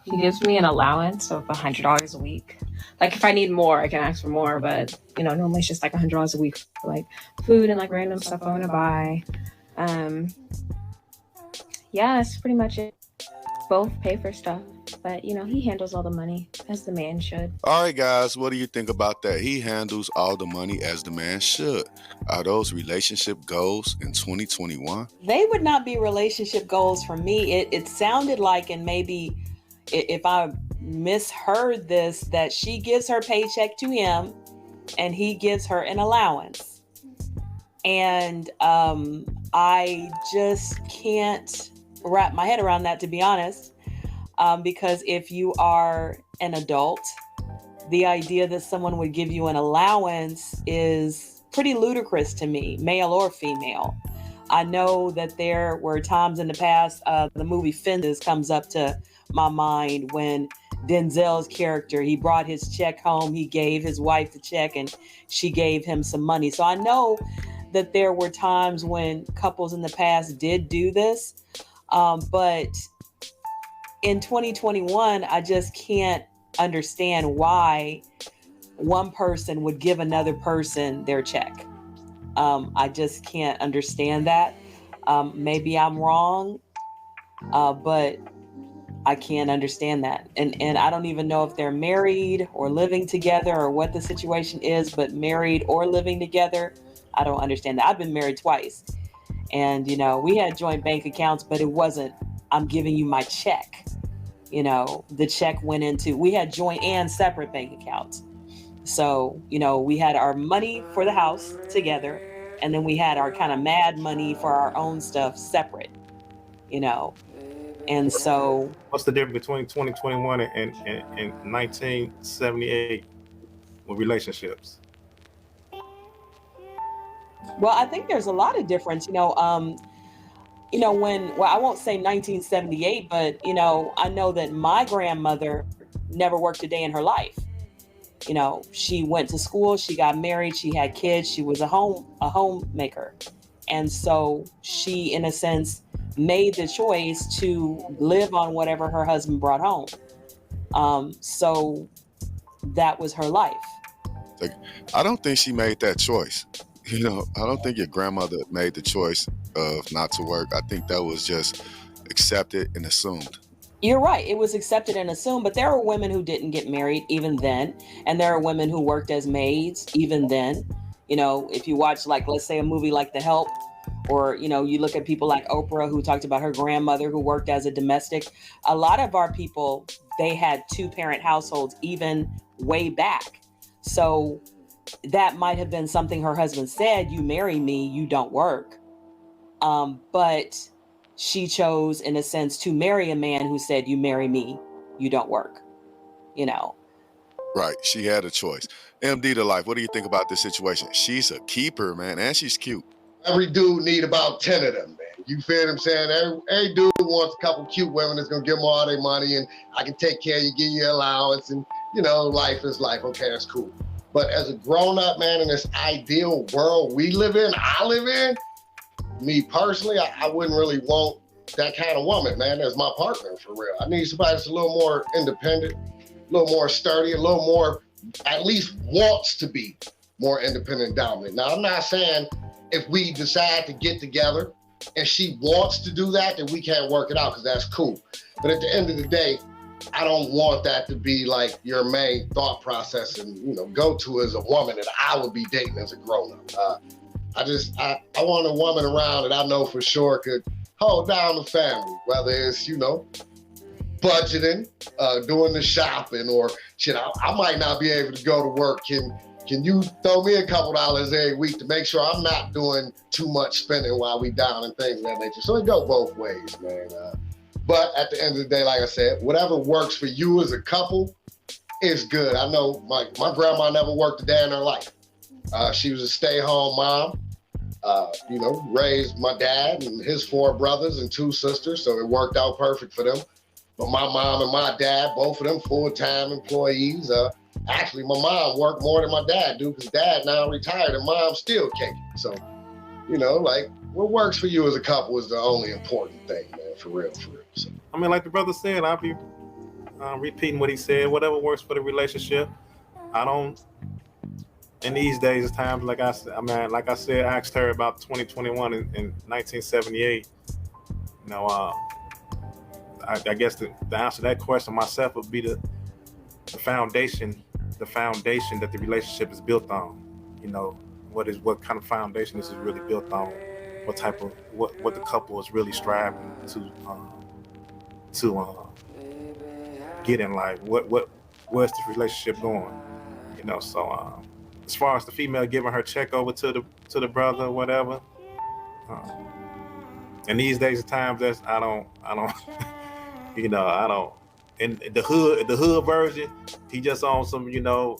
He gives me an allowance of $100 a week. Like if I need more, I can ask for more, but normally it's just like $100 a week for like food and like random stuff I want to buy. Um, yeah, that's pretty much it. Both pay for stuff, but he handles all the money as the man should. All right, guys, what do you think about that? He handles all the money as the man should. Are those relationship goals in 2021? They would not be relationship goals for me. It sounded like, and maybe if I misheard this, that she gives her paycheck to him and he gives her an allowance. And I just can't wrap my head around that, to be honest, because if you are an adult, the idea that someone would give you an allowance is pretty ludicrous to me, male or female. I know that there were times in the past, the movie Fences comes up to my mind when Denzel's character, he brought his check home, he gave his wife the check and she gave him some money. So I know that there were times when couples in the past did do this. But in 2021, I just can't understand why one person would give another person their check. I just can't understand that. Maybe I'm wrong, but I can't understand that. And I don't even know if they're married or living together or what the situation is, but married or living together, I don't understand that. I've been married twice. And, we had joint bank accounts, but it wasn't, I'm giving you my check. The check went into, we had joint and separate bank accounts. So, we had our money for the house together, and then we had our kind of mad money for our own stuff separate, And so. What's the difference between 2021 and 1978 with relationships? Well, I think there's a lot of difference, I won't say 1978, but, I know that my grandmother never worked a day in her life. She went to school, she got married, she had kids, she was a homemaker. And so she, in a sense, made the choice to live on whatever her husband brought home. So that was her life. I don't think she made that choice. I don't think your grandmother made the choice of not to work. I think that was just accepted and assumed. You're right. It was accepted and assumed, but there are women who didn't get married even then. And there are women who worked as maids even then. If you watch, like, let's say a movie like The Help, or, you look at people like Oprah, who talked about her grandmother who worked as a domestic. A lot of our people, they had 2-parent households even way back. So that might have been something her husband said, you marry me, you don't work. But she chose, in a sense, to marry a man who said, you marry me, you don't work, Right. She had a choice. MD to life, what do you think about this situation? She's a keeper, man, and she's cute. Every dude need about 10 of them, man. You feel what I'm saying? Every dude wants a couple cute women that's going to give them all their money, and I can take care of you, give you an allowance, and, life is life. Okay, that's cool. But as a grown-up, man, in this ideal world we live in, I live in, me personally, I wouldn't really want that kind of woman, man, as my partner, for real. I need somebody that's a little more independent, a little more sturdy, a little more, at least wants to be more independent and dominant. Now, I'm not saying if we decide to get together and she wants to do that, then we can't work it out, because that's cool. But at the end of the day, I don't want that to be like your main thought process and, go to as a woman that I would be dating as a grown-up. I want a woman around that I know for sure could hold down the family, whether it's, budgeting, doing the shopping, or shit, I might not be able to go to work. Can you throw me a couple dollars every week to make sure I'm not doing too much spending while we down and things of that nature? So it go both ways, man. But at the end of the day, like I said, whatever works for you as a couple is good. I know my grandma never worked a day in her life. She was a stay-home mom, raised my dad and his 4 brothers and 2 sisters, so it worked out perfect for them. But my mom and my dad, both of them full-time employees. Actually, my mom worked more than my dad do, because dad now retired and mom's still kicking. So, what works for you as a couple is the only important thing, man, for real. So. I mean, like the brother said, I'd be repeating what he said. Whatever works for the relationship. I don't. In these days, it's times like I said, I asked her about 2021 in 1978. You know, I guess the answer to that question myself would be the foundation that the relationship is built on. You know, what kind of foundation this is really built on. What type of what the couple is really striving to get in life. Where's this relationship going? You know, so as far as the female giving her check over to the brother or whatever, and these days of times I don't you know, I don't. In the hood version, he just on some, you know,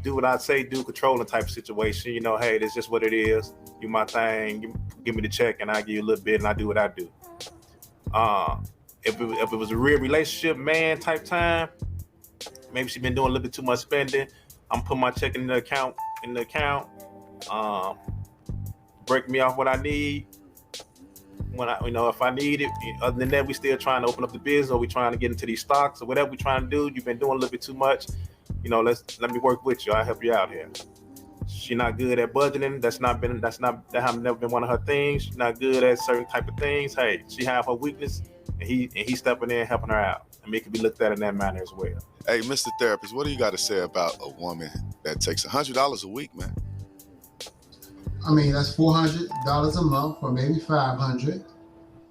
do what I say, do controlling type of situation. You know, hey, this is just what it is. Do my thing. Give me the check, and I give you a little bit, and I do what I do. If it was a real relationship, man type time, maybe she been doing a little bit too much spending. I'm putting my check in the account. Break me off what I need. When if I need it. Other than that, we still trying to open up the business, or we trying to get into these stocks, or whatever we trying to do. You've been doing a little bit too much. You know, let me work with you. I'll help you out here. She not good at budgeting. That have never been one of her things. She's not good at certain type of things. Hey, she have her weakness, and he stepping in helping her out. I mean, it can be looked at in that manner as well. Hey, Mr. Therapist, what do you got to say about a woman that takes $100 a week, man? I mean, that's $400 a month, or maybe $500.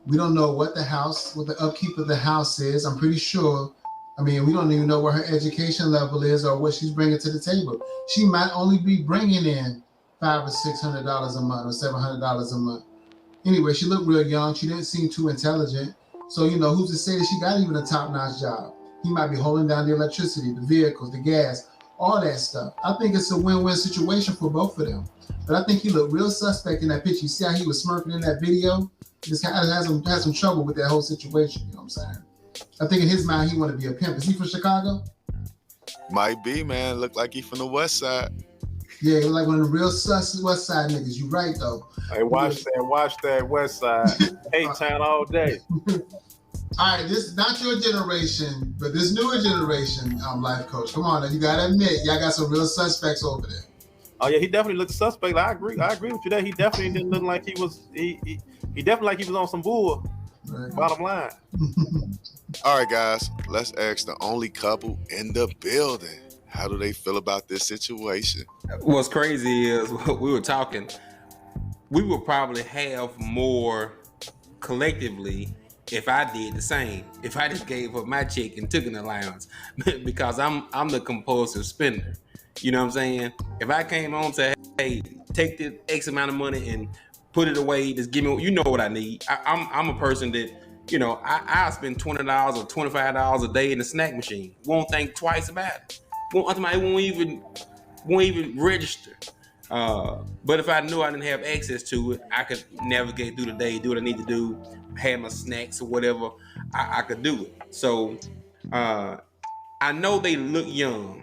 We don't know what the upkeep of the house is. I'm pretty sure. I mean, we don't even know what her education level is or what she's bringing to the table. She might only be bringing in $500 or $600 a month or $700 a month. Anyway, she looked real young. She didn't seem too intelligent. So, you know, who's to say that she got even a top-notch job? He might be holding down the electricity, the vehicles, the gas, all that stuff. I think it's a win-win situation for both of them. But I think he looked real suspect in that picture. You see how he was smirking in that video? This guy has some trouble with that whole situation. You know what I'm saying? I think in his mind, he want to be a pimp. Is he from Chicago? Might be, man. Look like he from the West Side. Yeah, he like one of the real sus West Side niggas. You right, though. Hey, watch that West Side. H-Town all day. All right, this is not your generation, but this newer generation, life coach. Come on, now, you gotta admit, y'all got some real suspects over there. Oh yeah, he definitely looked suspect. I agree with you that he definitely didn't look like he was. He definitely like he was on some bull. Right. Bottom line. All right, guys, let's ask the only couple in the building. How do they feel about this situation? What's crazy is we were talking. We would probably have more collectively if I did the same. If I just gave up my check and took an allowance, because I'm the compulsive spender. You know what I'm saying? If I came home and said, hey, take this X amount of money and put it away, just give me, you know what I need. I'm a person that, you know, I spend $20 or $25 a day in the snack machine. Won't think twice about it. Won't even register. But if I knew I didn't have access to it, I could navigate through the day, do what I need to do, have my snacks or whatever. I could do it. So I know they look young,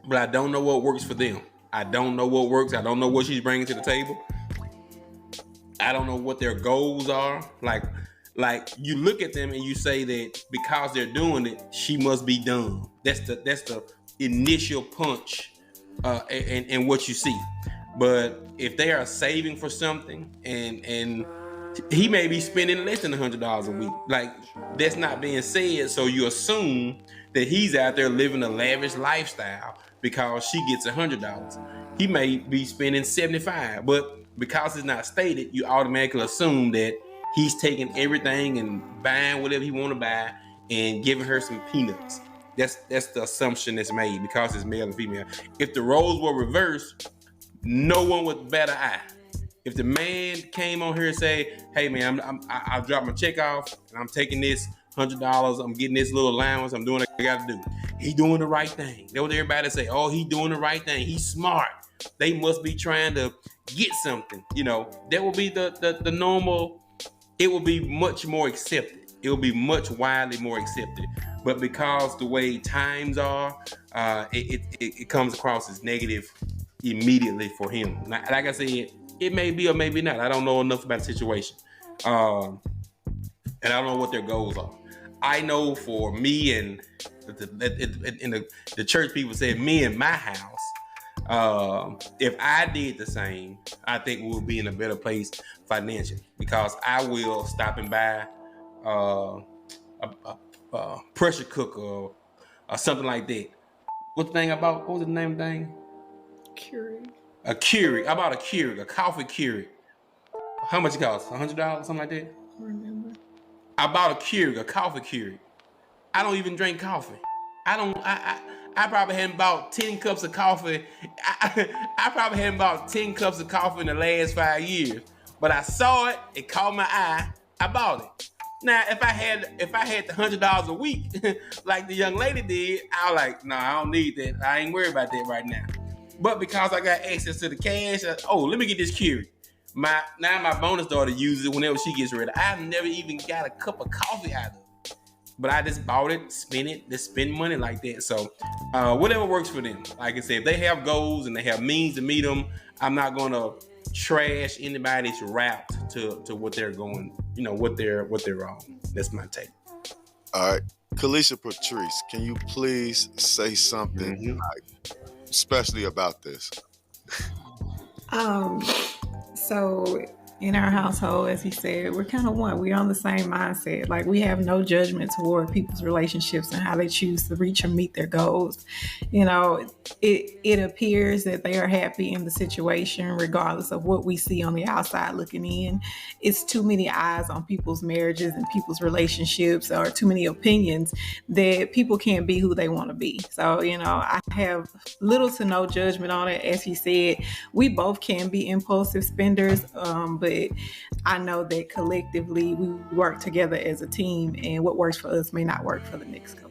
but I don't know what works for them. I don't know what works. I don't know what she's bringing to the table. I don't know what their goals are. Like you look at them and you say that because they're doing it, she must be dumb. That's the initial punch and what you see. But if they are saving for something and he may be spending less than $100 a week, like that's not being said, so you assume that he's out there living a lavish lifestyle because she gets $100. He may be spending $75, but because it's not stated, you automatically assume that he's taking everything and buying whatever he want to buy and giving her some peanuts. That's the assumption that's made because it's male and female. If the roles were reversed, no one would bat an eye. If the man came on here and say, "Hey man, I dropped my check off and I'm taking this $100. I'm getting this little allowance. I'm doing what I got to do. He doing the right thing." That what everybody say. Oh, he doing the right thing. He's smart. They must be trying to get something. You know, that will be the normal. It will be much more accepted. It will be much widely more accepted. But because the way times are, it comes across as negative immediately for him. Like I said, it may be or maybe not. I don't know enough about the situation. And I don't know what their goals are. I know for me and the church people said me and my house, if I did the same, I think we'll be in a better place financially, because I will stop and buy a pressure cooker or something like that. What was the name of the thing? Keurig. A Keurig. I bought a Keurig, a coffee Keurig. How much it cost? $100, something like that? I remember. I bought a Keurig, a coffee Keurig. I don't even drink coffee. I probably hadn't bought 10 cups of coffee. I probably hadn't bought 10 cups of coffee in the last 5 years. But I saw it, it caught my eye, I bought it. Now, if I had the $100 a week, like the young lady did, I was like, no, I don't need that. I ain't worried about that right now. But because I got access to the cash, let me get this Keurig. My bonus daughter uses it whenever she gets ready. I've never even got a cup of coffee out of it. But I just bought it, just spend money like that. So whatever works for them. Like I said, if they have goals and they have means to meet them, I'm not gonna trash anybody's route to what they're going, what they're on. That's my take. All right. Kalisha Patrice, can you please say something like, especially about this? So in our household, as he said, we're kind of one. We're on the same mindset. Like, we have no judgment toward people's relationships and how they choose to reach or meet their goals. It appears that they are happy in the situation, regardless of what we see on the outside looking in. It's too many eyes on people's marriages and people's relationships, or too many opinions, that people can't be who they want to be. So, I have little to no judgment on it. As he said, we both can be impulsive spenders, but I know that collectively we work together as a team, and what works for us may not work for the next couple.